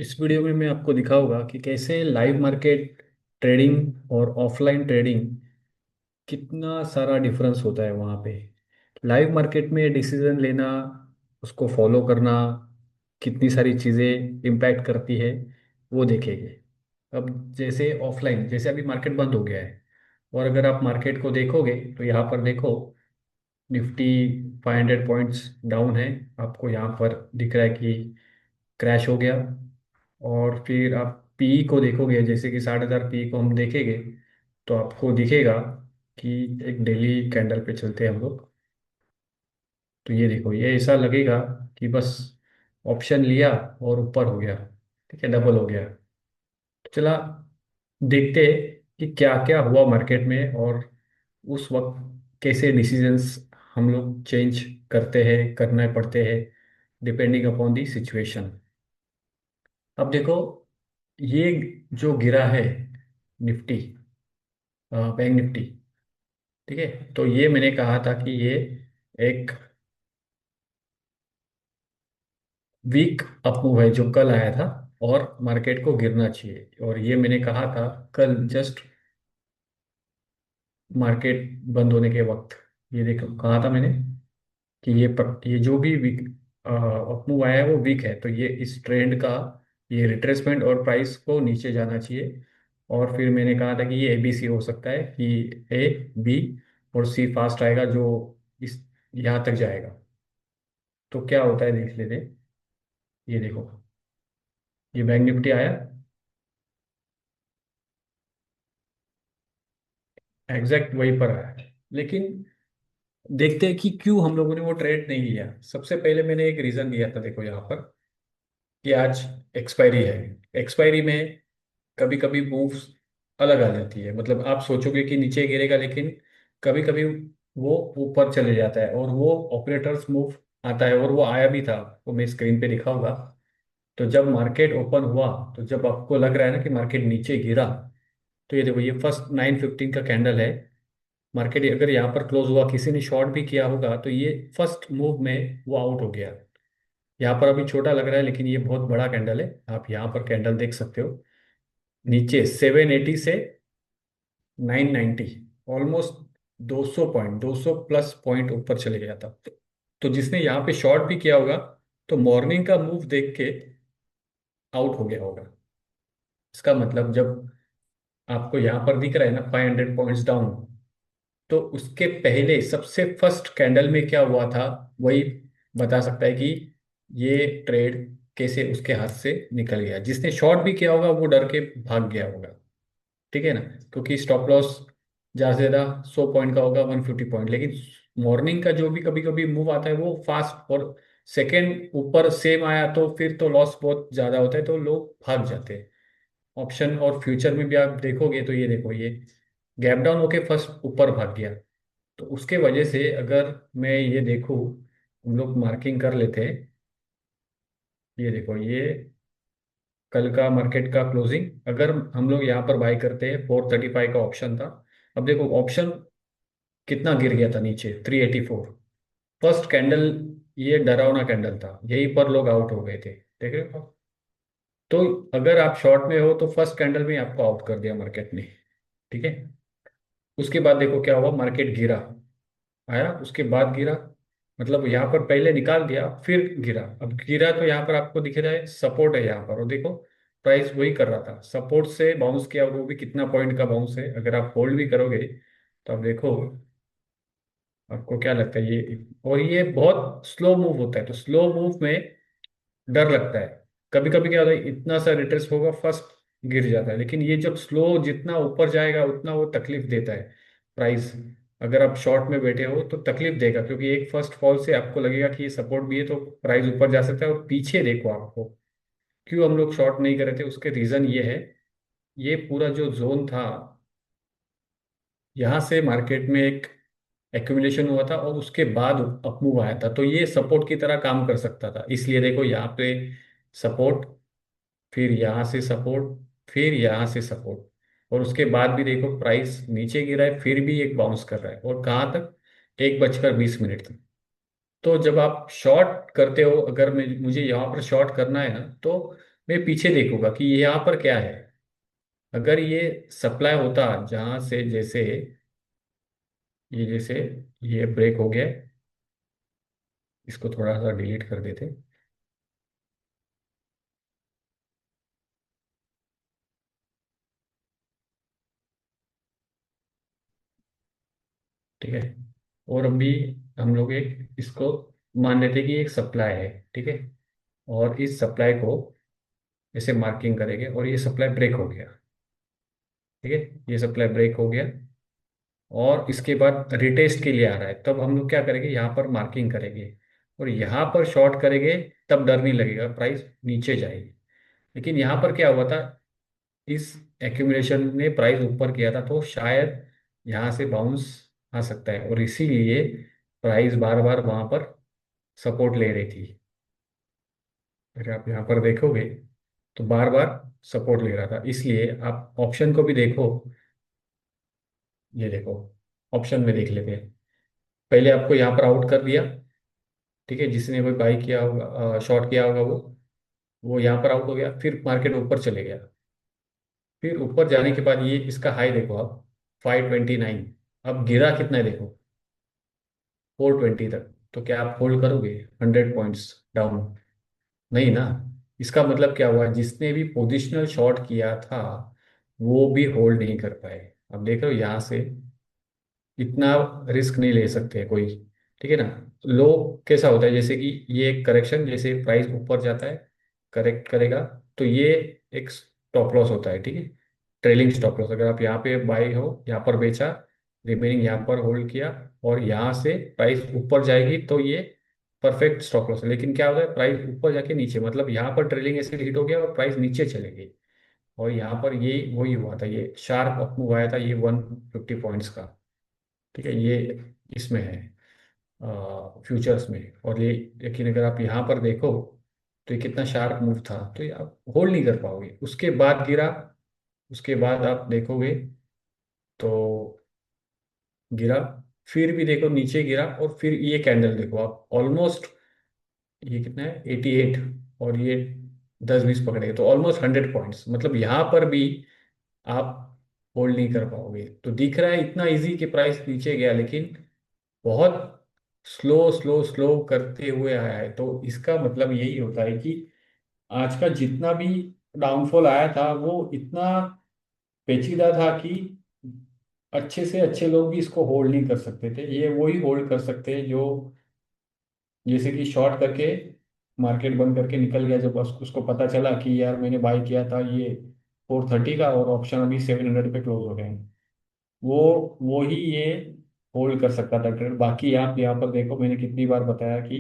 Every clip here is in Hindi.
इस वीडियो में मैं आपको दिखाऊंगा कि कैसे लाइव मार्केट ट्रेडिंग और ऑफलाइन ट्रेडिंग कितना सारा डिफरेंस होता है वहाँ पे। लाइव मार्केट में डिसीजन लेना, उसको फॉलो करना, कितनी सारी चीज़ें इम्पैक्ट करती है वो देखेंगे। अब जैसे ऑफलाइन, जैसे अभी मार्केट बंद हो गया है और अगर आप मार्केट को देखोगे तो यहाँ पर देखो, निफ्टी 500 पॉइंट्स डाउन है। आपको यहाँ पर दिख रहा है कि क्रैश हो गया। और फिर आप पी को देखोगे, जैसे कि 60,000 पी को हम देखेंगे तो आपको दिखेगा कि एक डेली कैंडल पे चलते हैं हम लोग। तो ये देखो, ये ऐसा लगेगा कि बस ऑप्शन लिया और ऊपर हो गया, ठीक है, डबल हो गया। तो चला देखते हैं कि क्या क्या हुआ मार्केट में और उस वक्त कैसे डिसीजंस हम लोग चेंज करते हैं, करने पड़ते हैं, डिपेंडिंग अपॉन दी सिचुएशन। अब देखो, ये जो गिरा है निफ्टी, बैंक निफ्टी, ठीक है, तो ये मैंने कहा था कि ये एक वीक अप मूव है जो कल आया था और मार्केट को गिरना चाहिए। और ये मैंने कहा था कल जस्ट मार्केट बंद होने के वक्त। ये देखो, कहा था मैंने कि ये जो भी वीक अप मूव आया है वो वीक है, तो ये इस ट्रेंड का ये रिट्रेसमेंट और प्राइस को नीचे जाना चाहिए। और फिर मैंने कहा था कि ये ABC हो सकता है कि A, B और C फास्ट आएगा जो इस यहाँ तक जाएगा। तो क्या होता है देख लेते हैं। ये देखो, ये बैंक निफ्टी आया एग्जैक्ट वहीं पर आया, लेकिन देखते हैं कि क्यों हम लोगों ने वो ट्रेड नहीं लिया। सबसे पहले मैंने एक रीजन दिया था, देखो यहाँ पर, कि आज एक्सपायरी है। एक्सपायरी में कभी कभी मूव्स अलग आ जाती है, मतलब आप सोचोगे कि नीचे गिरेगा, लेकिन कभी कभी वो ऊपर चले जाता है और वो ऑपरेटर्स मूव आता है। और वो आया भी था, वो मैं स्क्रीन पे दिखाऊंगा। तो जब मार्केट ओपन हुआ, तो जब आपको लग रहा है ना कि मार्केट नीचे गिरा, तो ये देखो, ये फर्स्ट 9:15 का कैंडल है। मार्केट अगर यहाँ पर क्लोज हुआ, किसी ने शॉर्ट भी किया होगा, तो ये फर्स्ट मूव में वो आउट हो गया। यहाँ पर अभी छोटा लग रहा है लेकिन ये बहुत बड़ा कैंडल है। आप यहाँ पर कैंडल देख सकते हो, नीचे 780 से 990, ऑलमोस्ट 200 पॉइंट, 200+ पॉइंट ऊपर चले गया था। तो जिसने यहाँ पे शॉर्ट भी किया होगा, तो मॉर्निंग का मूव देख के आउट हो गया होगा। इसका मतलब जब आपको यहाँ पर दिख रहा है ना 500 पॉइंट्स डाउन, तो उसके पहले सबसे फर्स्ट कैंडल में क्या हुआ था, वही बता सकता है कि ये ट्रेड कैसे उसके हाथ से निकल गया। जिसने शॉर्ट भी किया होगा वो डर के भाग गया होगा, ठीक है ना, क्योंकि स्टॉप लॉस ज्यादा से ज्यादा 100 पॉइंट का होगा, 150 पॉइंट। लेकिन मॉर्निंग का जो भी कभी कभी मूव आता है वो फास्ट, और सेकेंड ऊपर सेम आया तो फिर तो लॉस बहुत ज्यादा होता है, तो लोग भाग जाते हैं। ऑप्शन और फ्यूचर में भी आप देखोगे तो ये देखो, ये गैप डाउन होके फर्स्ट ऊपर भाग गया। तो उसके वजह से अगर मैं ये देखूँ, हम लोग मार्किंग कर लेते हैं। ये देखो, ये कल का मार्केट का क्लोजिंग, अगर हम लोग यहाँ पर बाई करते हैं, 435 का ऑप्शन था। अब देखो ऑप्शन कितना गिर गया था नीचे, 384। फर्स्ट कैंडल, ये डरावना कैंडल था, यहीं पर लोग आउट हो गए थे, देख रहे हो। तो अगर आप शॉर्ट में हो तो फर्स्ट कैंडल में ही आपको आउट कर दिया मार्केट ने, ठीक है। उसके बाद देखो क्या हुआ, मार्केट गिरा, आया उसके बाद गिरा, मतलब यहाँ पर पहले निकाल दिया फिर गिरा। अब गिरा तो यहाँ पर आपको दिख रहा है सपोर्ट है यहाँ पर, और देखो प्राइस वही कर रहा था, सपोर्ट से बाउंस किया, और वो भी कितना पॉइंट का बाउंस है। अगर आप होल्ड भी करोगे तो आप देखो, आपको क्या लगता है ये, और ये बहुत स्लो मूव होता है, तो स्लो मूव में डर लगता है। कभी कभी क्या होता है, इतना सा रिट्रेस होगा, फर्स्ट गिर जाता है, लेकिन ये जब स्लो जितना ऊपर जाएगा उतना वो तकलीफ देता है प्राइस। अगर आप शॉर्ट में बैठे हो तो तकलीफ देगा, क्योंकि एक फर्स्ट फॉल से आपको लगेगा कि ये सपोर्ट भी है, तो प्राइस ऊपर जा सकता है। और पीछे देखो आपको, क्यों हम लोग शॉर्ट नहीं कर रहे थे, उसके रीजन ये है, ये पूरा जो जोन था, यहाँ से मार्केट में एक एक्यूमुलेशन हुआ था और उसके बाद अपमूव आया था, तो ये सपोर्ट की तरह काम कर सकता था। इसलिए देखो यहाँ पे सपोर्ट, फिर यहाँ से सपोर्ट, फिर यहाँ से सपोर्ट, और उसके बाद भी देखो प्राइस नीचे गिरा है, फिर भी एक बाउंस कर रहा है, और कहाँ तक, 1:20 तक। तो जब आप शॉर्ट करते हो, अगर मैं मुझे यहाँ पर शॉर्ट करना है ना, तो मैं पीछे देखूंगा कि यहाँ पर क्या है। अगर ये सप्लाई होता जहां से, जैसे ये, जैसे ये ब्रेक हो गया है, इसको थोड़ा सा डिलीट कर देते। ठीक है। और अभी हम लोग एक इसको मान लेते हैं कि एक सप्लाई है। ठीक है। और इस सप्लाई को ऐसे मार्किंग करेंगे और ये सप्लाई ब्रेक हो गया। ठीक है। ये सप्लाई ब्रेक हो गया और इसके बाद रिटेस्ट के लिए आ रहा है, तब हम लोग क्या करेंगे, यहाँ पर मार्किंग करेंगे और यहाँ पर शॉर्ट करेंगे। तब डर नहीं लगेगा, प्राइस नीचे जाएगी। लेकिन यहाँ पर क्या हुआ था, इस एक्यूमुलेशन ने प्राइस ऊपर किया था, तो शायद यहाँ से बाउंस आ सकता है और इसीलिए प्राइस बार बार वहां पर सपोर्ट ले रही थी। अगर आप यहाँ पर देखोगे तो बार बार सपोर्ट ले रहा था, इसलिए आप ऑप्शन को भी देखो। ये देखो, ऑप्शन में देख लेते हैं। पहले आपको यहाँ पर आउट कर दिया। ठीक है। जिसने कोई बाई किया होगा, शॉर्ट किया होगा, वो यहाँ पर आउट हो गया, फिर मार्केट ऊपर चले गया। फिर ऊपर जाने के बाद ये इसका हाई देखो आप, 529। अब गिरा कितना है देखो, 420 तक। तो क्या आप होल्ड करोगे 100 पॉइंट्स डाउन? नहीं ना। इसका मतलब क्या हुआ, जिसने भी पोजिशनल शॉर्ट किया था वो भी होल्ड नहीं कर पाए। अब देख रहे हो यहाँ से इतना रिस्क नहीं ले सकते कोई। ठीक है ना। लो कैसा होता है, जैसे कि ये एक करेक्शन, जैसे प्राइस ऊपर जाता है, करेक्ट करेगा, तो ये एक स्टॉप लॉस होता है। ठीक है। ट्रेलिंग स्टॉप लॉस, अगर आप यहाँ पे बाई हो, यहाँ पर बेचा, रिमेनिंग यहाँ पर होल्ड किया और यहाँ से प्राइस ऊपर जाएगी, तो ये परफेक्ट स्टॉप लॉस है। लेकिन क्या होता है, प्राइस ऊपर जाके नीचे, मतलब यहाँ पर ट्रेलिंग ऐसे हिट हो गया और प्राइस नीचे चले गई। और यहाँ पर ये वही हुआ था, ये शार्प अप मूव आया था, ये 150 पॉइंट्स का। ठीक है। ये इसमें है, फ्यूचर्स में। और ये, लेकिन अगर आप यहाँ पर देखो तो ये कितना शार्प मूव था, तो ये आप होल्ड नहीं कर पाओगे। उसके बाद गिरा, उसके बाद आप देखोगे तो गिरा, फिर भी देखो नीचे गिरा, और फिर ये कैंडल देखो आप, ऑलमोस्ट ये कितना है 88, और ये 10-20 पकड़ेगा तो ऑलमोस्ट 100 पॉइंट्स, मतलब यहाँ पर भी आप होल्ड नहीं कर पाओगे। तो दिख रहा है इतना इजी कि प्राइस नीचे गया, लेकिन बहुत स्लो स्लो स्लो करते हुए आया है। तो इसका मतलब यही होता है कि आज का जितना भी डाउनफॉल आया था वो इतना पेचीदा था कि अच्छे से अच्छे लोग भी इसको होल्ड नहीं कर सकते थे। ये वही होल्ड कर सकते हैं जो, जैसे कि शॉर्ट करके मार्केट बंद करके निकल गया, जब उसको पता चला कि यार मैंने बाय किया था ये 430 का और ऑप्शन अभी 700 पे क्लोज हो गए हैं। वो ही ये होल्ड कर सकता था ट्रेड। बाकी आप यहाँ पर देखो, मैंने कितनी बार बताया कि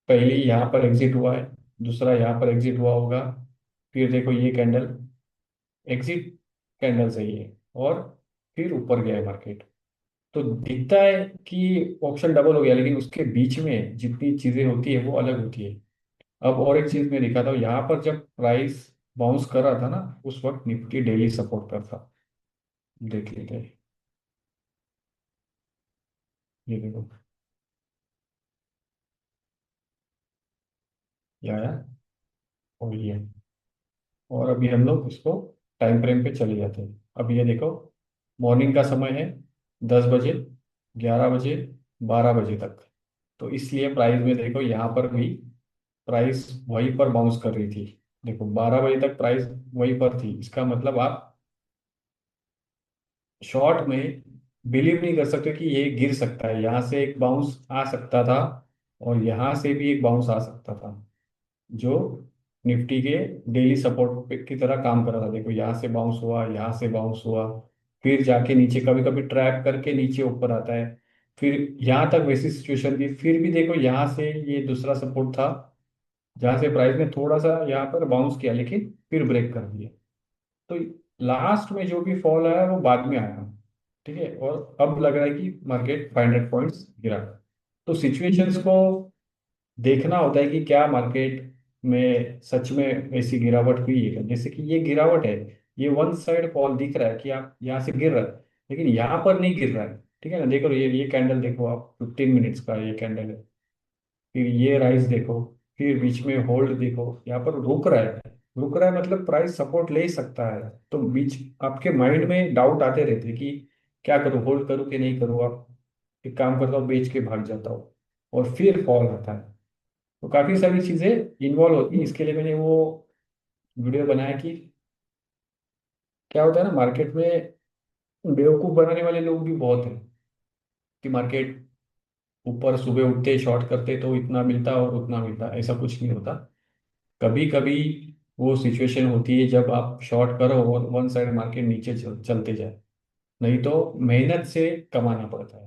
पहले यहाँ पर एग्जिट हुआ है, दूसरा यहाँ पर एग्जिट हुआ होगा, फिर देखो ये कैंडल एग्जिट कैंडल सही है, और फिर ऊपर गया है मार्केट। तो दिखता है कि ऑप्शन डबल हो गया, लेकिन उसके बीच में जितनी चीजें होती है वो अलग होती है। अब और एक चीज मैं दिखा था, यहाँ पर जब प्राइस बाउंस कर रहा था ना, उस वक्त निफ्टी डेली सपोर्ट पर था। देख लेते हैं। ये देखो, ये आया और ये, और अभी हम लोग इसको टाइम फ्रेम पे चले जाते हैं। अब ये देखो, मॉर्निंग का समय है, 10 बजे, 11 बजे, 12 बजे तक। तो इसलिए प्राइस में देखो यहाँ पर भी प्राइस वहीं पर बाउंस कर रही थी। देखो 12 बजे तक प्राइस वहीं पर थी, इसका मतलब आप शॉर्ट में बिलीव नहीं कर सकते कि ये गिर सकता है। यहाँ से एक बाउंस आ सकता था और यहाँ से भी एक बाउंस आ सकता था, जो निफ्टी के डेली सपोर्ट की तरह काम कर रहा था। देखो यहाँ से बाउंस हुआ, यहाँ से बाउंस हुआ, फिर जाके नीचे कभी कभी ट्रैप करके नीचे ऊपर आता है। फिर यहाँ तक वैसी सिचुएशन थी, फिर भी देखो यहाँ से ये दूसरा सपोर्ट था, जहाँ से प्राइस ने थोड़ा सा यहाँ पर बाउंस किया, लेकिन फिर ब्रेक कर दिया। तो लास्ट में जो भी फॉल आया वो बाद में आया। ठीक है। और अब लग रहा है कि मार्केट 500 पॉइंट्स गिरा। तो सिचुएशंस को देखना होता है कि क्या मार्केट में सच में ऐसी गिरावट हुई है क्या? जैसे कि ये गिरावट है, ये वन साइड फॉल दिख रहा है कि आप यहाँ से गिर रहा है, लेकिन यहाँ पर नहीं गिर रहा है। ठीक है ना। देखो ये कैंडल देखो आप, 15 मिनट्स का ये कैंडल है। फिर ये राइज देखो, फिर बीच में होल्ड देखो, यहाँ पर रुक रहा है। रुक रहा है मतलब प्राइस सपोर्ट ले ही सकता है। तो बीच आपके माइंड में डाउट आते रहते हैं कि क्या करूं, होल्ड करूं कि नहीं करूं। आप एक काम करता हूँ, बेच के भाग जाता हूँ, और फिर फॉल आता है। तो काफी सारी चीजें इन्वॉल्व होती हैं। इसके लिए मैंने वो वीडियो बनाया कि क्या होता है ना, मार्केट में बेवकूफ बनाने वाले लोग भी बहुत हैं। कि मार्केट ऊपर सुबह उठते शॉर्ट करते तो इतना मिलता और उतना मिलता, ऐसा कुछ नहीं होता। कभी कभी वो सिचुएशन होती है जब आप शॉर्ट करो और वन साइड मार्केट नीचे चलते जाए। नहीं तो मेहनत से कमाना पड़ता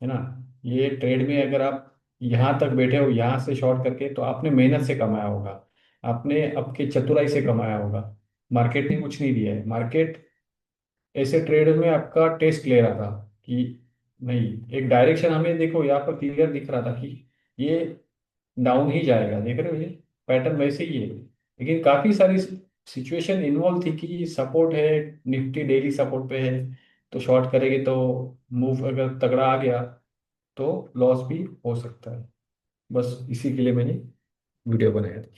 है ना। ये ट्रेड में अगर आप यहाँ तक बैठे हो, यहाँ से शॉर्ट करके, तो आपने मेहनत से कमाया होगा, आपने आपके चतुराई से कमाया होगा। मार्केट ने कुछ नहीं दिया है। मार्केट ऐसे ट्रेड में आपका टेस्ट ले रहा था कि नहीं, एक डायरेक्शन हमें देखो यहाँ पर क्लियर दिख रहा था कि ये डाउन ही जाएगा, देख रहे हो ये पैटर्न वैसे ही है। लेकिन काफी सारी सिचुएशन इन्वॉल्व थी कि सपोर्ट है, निफ्टी डेली सपोर्ट पे है, तो शॉर्ट करेंगे तो मूव अगर तगड़ा आ गया तो लॉस भी हो सकता है। बस इसी के लिए मैंने वीडियो बनाया था।